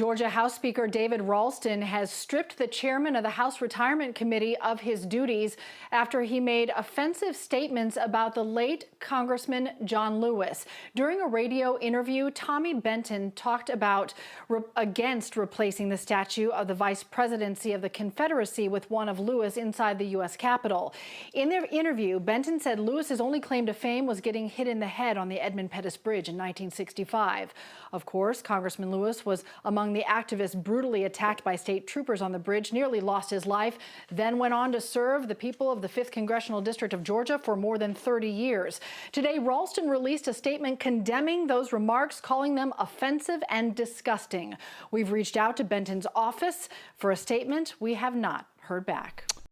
Georgia House Speaker David Ralston has stripped the chairman of the House Retirement Committee of his duties after he made offensive statements about the late Congressman John Lewis. During a radio interview, Tommy Benton talked about against replacing the statue of the vice presidency of the Confederacy with one of Lewis inside the U.S. Capitol. In their interview, Benton said Lewis's only claim to fame was getting hit in the head on the Edmund Pettus Bridge in 1965. Of course, Congressman Lewis was among the activists brutally attacked by state troopers on the bridge, nearly lost his life, then went on to serve the people of the 5th Congressional District of Georgia for more than 30 years. Today, Ralston released a statement condemning those remarks, calling them offensive and disgusting. We've reached out to Benton's office for a statement. We have not heard back.